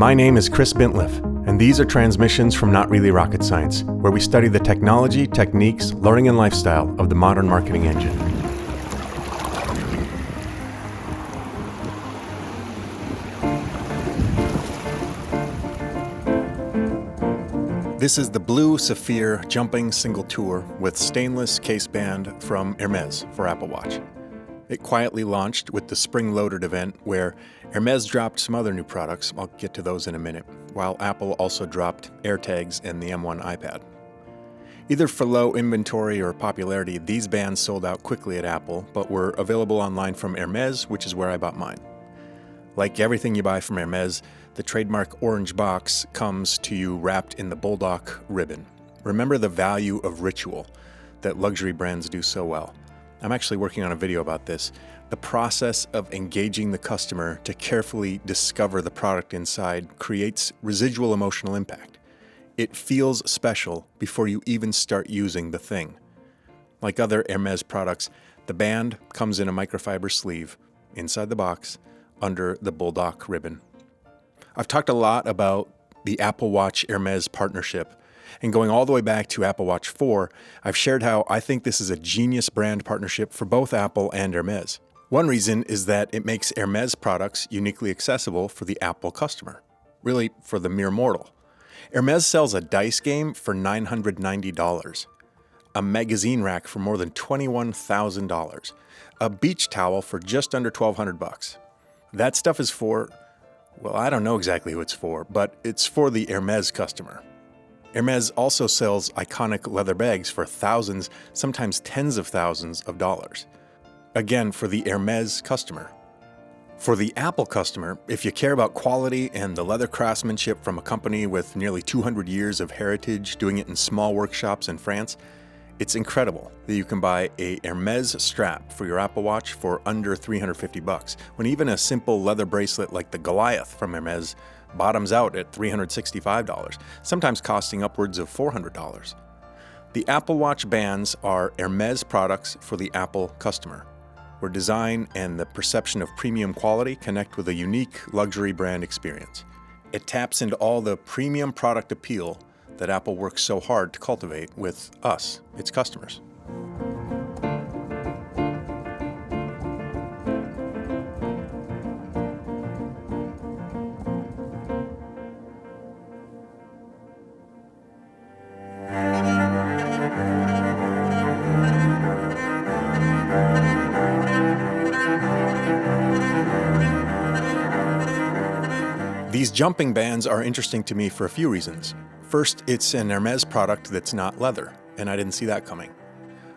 My name is Chris Bintliff, and these are transmissions from Not Really Rocket Science, where we study the technology, techniques, learning, and lifestyle of the modern marketing engine. This is the Blue Saphir Jumping Single Tour with stainless case band from Hermès for Apple Watch. It quietly launched with the spring-loaded event where Hermès dropped some other new products, I'll get to those in a minute, while Apple also dropped AirTags and the M1 iPad. Either for low inventory or popularity, these bands sold out quickly at Apple, but were available online from Hermès, which is where I bought mine. Like everything you buy from Hermès, the trademark orange box comes to you wrapped in the Bulldog ribbon. Remember the value of ritual that luxury brands do so well. I'm actually working on a video about this. The process of engaging the customer to carefully discover the product inside creates residual emotional impact. It feels special before you even start using the thing. Like other Hermès products, the band comes in a microfiber sleeve inside the box under the Bulldog ribbon. I've talked a lot about the Apple Watch Hermès partnership. And going all the way back to Apple Watch 4, I've shared how I think this is a genius brand partnership for both Apple and Hermès. One reason is that it makes Hermès products uniquely accessible for the Apple customer, really for the mere mortal. Hermès sells a dice game for $990, a magazine rack for more than $21,000, a beach towel for just under $1,200. That stuff is for, well, I don't know exactly who it's for, but it's for the Hermès customer. Hermès also sells iconic leather bags for thousands, sometimes tens of thousands of dollars. Again, for the Hermès customer. For the Apple customer, if you care about quality and the leather craftsmanship from a company with nearly 200 years of heritage doing it in small workshops in France, it's incredible that you can buy a Hermès strap for your Apple Watch for under $350, when even a simple leather bracelet like the Goliath from Hermès bottoms out at $365, sometimes costing upwards of $400. The Apple Watch bands are Hermès products for the Apple customer, where design and the perception of premium quality connect with a unique luxury brand experience. It taps into all the premium product appeal that Apple works so hard to cultivate with us, its customers. These jumping bands are interesting to me for a few reasons. First, it's an Hermès product that's not leather, and I didn't see that coming.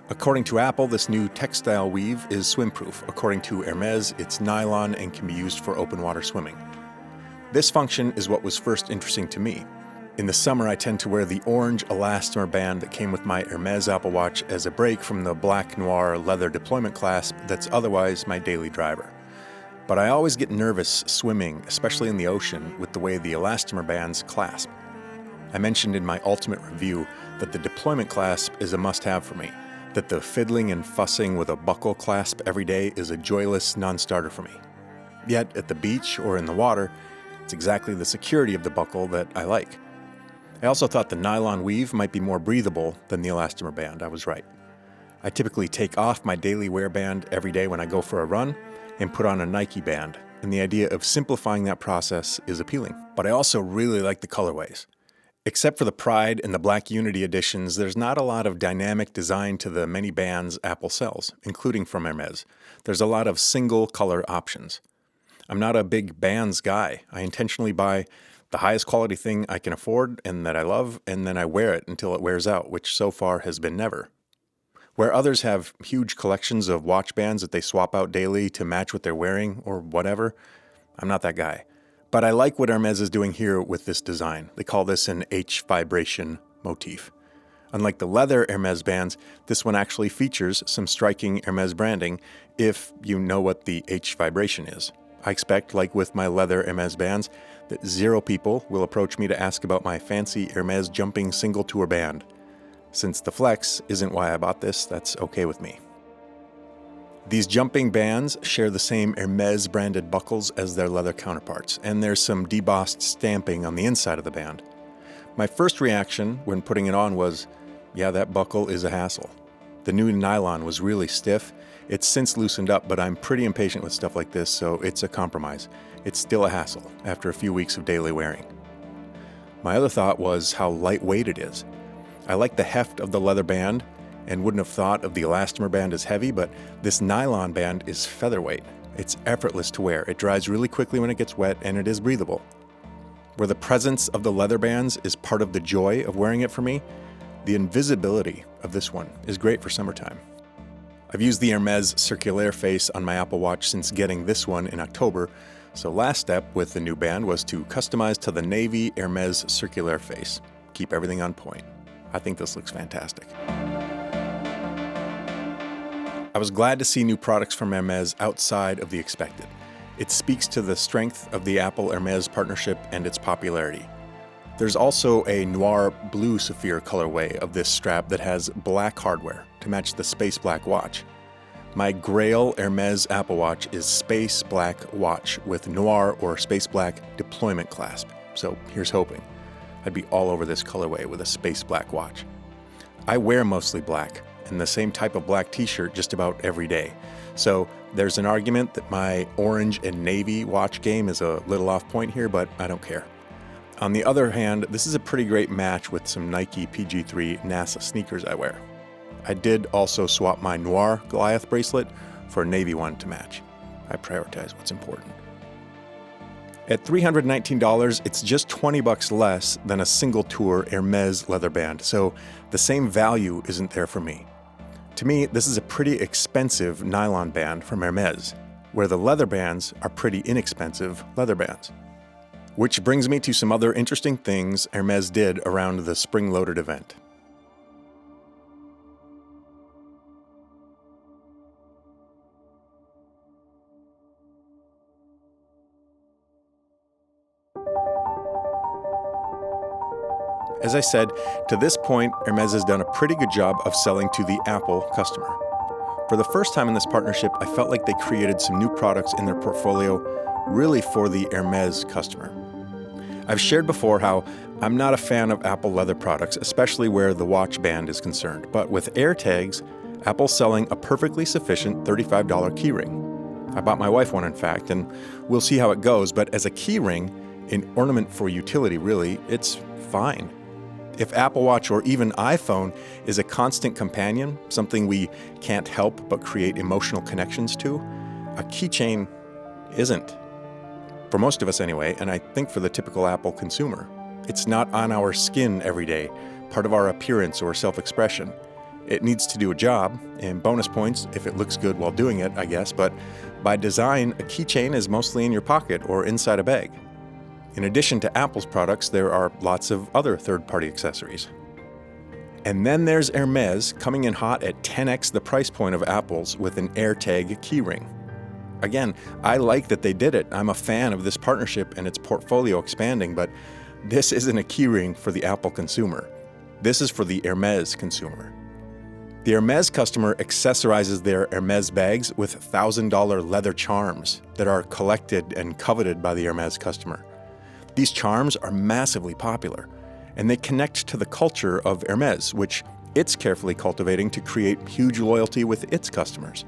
According to Apple, this new textile weave is swim-proof. According to Hermès, it's nylon and can be used for open water swimming. This function is what was first interesting to me. In the summer, I tend to wear the orange elastomer band that came with my Hermès Apple Watch as a break from the black noir leather deployment clasp that's otherwise my daily driver. But I always get nervous swimming, especially in the ocean, with the way the elastomer bands clasp. I mentioned in my ultimate review that the deployment clasp is a must-have for me, that the fiddling and fussing with a buckle clasp every day is a joyless non-starter for me. Yet, at the beach or in the water, it's exactly the security of the buckle that I like. I also thought the nylon weave might be more breathable than the elastomer band. I was right. I typically take off my daily wear band every day when I go for a run and put on a Nike band, and the idea of simplifying that process is appealing. But I also really like the colorways. Except for the Pride and the Black Unity editions, there's not a lot of dynamic design to the many bands Apple sells, including from Hermès. There's a lot of single color options. I'm not a big bands guy. I intentionally buy the highest quality thing I can afford and that I love, and then I wear it until it wears out, which so far has been never. Where others have huge collections of watch bands that they swap out daily to match what they're wearing or whatever, I'm not that guy. But I like what Hermès is doing here with this design. They call this an H vibration motif. Unlike the leather Hermès bands, this one actually features some striking Hermès branding if you know what the H vibration is. I expect, like with my leather Hermès bands, that 0 people will approach me to ask about my fancy Hermès jumping single tour band. Since the flex isn't why I bought this, that's okay with me. These jumping bands share the same Hermès branded buckles as their leather counterparts, and there's some debossed stamping on the inside of the band. My first reaction when putting it on was, yeah, that buckle is a hassle. The new nylon was really stiff. It's since loosened up, but I'm pretty impatient with stuff like this, so it's a compromise. It's still a hassle after a few weeks of daily wearing. My other thought was how lightweight it is. I like the heft of the leather band and wouldn't have thought of the elastomer band as heavy, but this nylon band is featherweight. It's effortless to wear. It dries really quickly when it gets wet, and it is breathable. Where the presence of the leather bands is part of the joy of wearing it for me, the invisibility of this one is great for summertime. I've used the Hermès Circulaire face on my Apple Watch since getting this one in October, so last step with the new band was to customize to the navy Hermès Circulaire face. Keep everything on point. I think this looks fantastic. I was glad to see new products from Hermès outside of the expected. It speaks to the strength of the Apple-Hermès partnership and its popularity. There's also a noir blue sapphire colorway of this strap that has black hardware to match the space black watch. My Grail Hermès Apple Watch is space black watch with noir or space black deployment clasp, so here's hoping. I'd be all over this colorway with a space black watch. I wear mostly black and the same type of black t-shirt just about every day, so there's an argument that my orange and navy watch game is a little off point here, but I don't care. On the other hand, this is a pretty great match with some Nike PG3 NASA sneakers I wear. I did also swap my noir Goliath bracelet for a navy one to match. I prioritize what's important. At $319, it's just $20 less than a single tour Hermès leather band, so the same value isn't there for me. To me, this is a pretty expensive nylon band from Hermès, where the leather bands are pretty inexpensive leather bands. Which brings me to some other interesting things Hermès did around the spring-loaded event. As I said, to this point, Hermès has done a pretty good job of selling to the Apple customer. For the first time in this partnership, I felt like they created some new products in their portfolio really for the Hermès customer. I've shared before how I'm not a fan of Apple leather products, especially where the watch band is concerned. But with AirTags, Apple's selling a perfectly sufficient $35 keyring. I bought my wife one, in fact, and we'll see how it goes. But as a keyring, an ornament for utility, really, it's fine. If Apple Watch or even iPhone is a constant companion, something we can't help but create emotional connections to, a keychain isn't. For most of us anyway, and I think for the typical Apple consumer. It's not on our skin every day, part of our appearance or self-expression. It needs to do a job, and bonus points if it looks good while doing it, I guess, but by design, a keychain is mostly in your pocket or inside a bag. In addition to Apple's products, there are lots of other third-party accessories. And then there's Hermès coming in hot at 10x the price point of Apple's with an AirTag keyring. Again, I like that they did it. I'm a fan of this partnership and its portfolio expanding, but this isn't a keyring for the Apple consumer. This is for the Hermès consumer. The Hermès customer accessorizes their Hermès bags with $1,000 leather charms that are collected and coveted by the Hermès customer. These charms are massively popular, and they connect to the culture of Hermès, which it's carefully cultivating to create huge loyalty with its customers.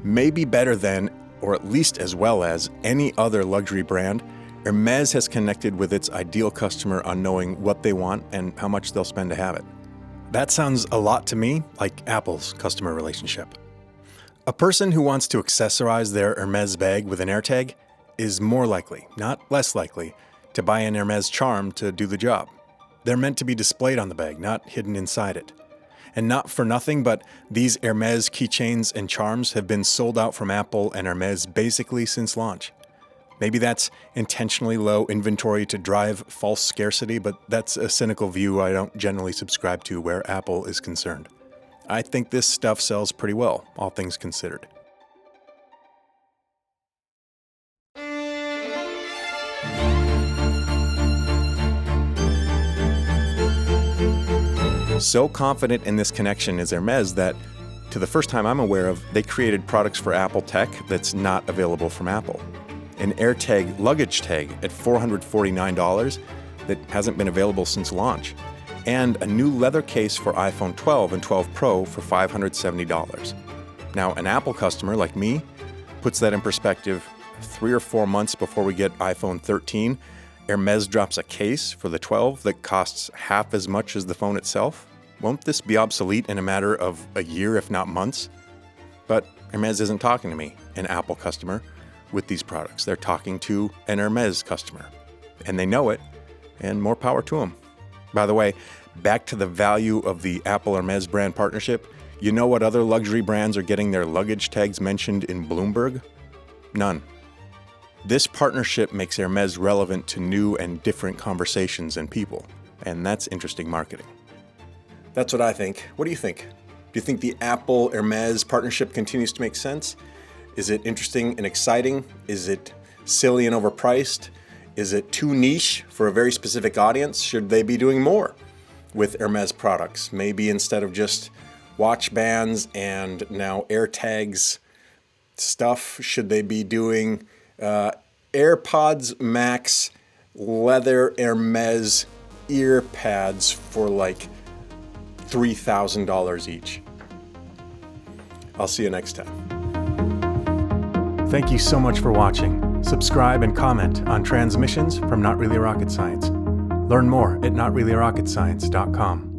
Maybe better than, or at least as well as, any other luxury brand, Hermès has connected with its ideal customer on knowing what they want and how much they'll spend to have it. That sounds a lot to me like Apple's customer relationship. A person who wants to accessorize their Hermès bag with an AirTag is more likely, not less likely, to buy an Hermès charm to do the job. They're meant to be displayed on the bag, not hidden inside it. And not for nothing, but these Hermès keychains and charms have been sold out from Apple and Hermès basically since launch. Maybe that's intentionally low inventory to drive false scarcity, but that's a cynical view I don't generally subscribe to where Apple is concerned. I think this stuff sells pretty well, all things considered. So confident in this connection is Hermès that to the first time I'm aware of, they created products for Apple tech that's not available from Apple. An AirTag luggage tag at $449 that hasn't been available since launch, and a new leather case for iPhone 12 and 12 Pro for $570. Now, an Apple customer like me puts that in perspective. 3 or 4 months before we get iPhone 13, Hermès drops a case for the 12 that costs half as much as the phone itself. Won't this be obsolete in a matter of a year, if not months? But Hermès isn't talking to me, an Apple customer, with these products. They're talking to an Hermès customer, and they know it, and more power to them. By the way, back to the value of the Apple-Hermès brand partnership, you know what other luxury brands are getting their luggage tags mentioned in Bloomberg? None. This partnership makes Hermès relevant to new and different conversations and people, and that's interesting marketing. That's what I think. What do you think? Do you think the Apple-Hermès partnership continues to make sense? Is it interesting and exciting? Is it silly and overpriced? Is it too niche for a very specific audience? Should they be doing more with Hermès products? Maybe instead of just watch bands and now AirTags stuff, should they be doing AirPods Max leather Hermès ear pads for like $3,000 each? I'll see you next time. Thank you so much for watching. Subscribe and comment on transmissions from Not Really Rocket Science. Learn more at notreallyrocketscience.com.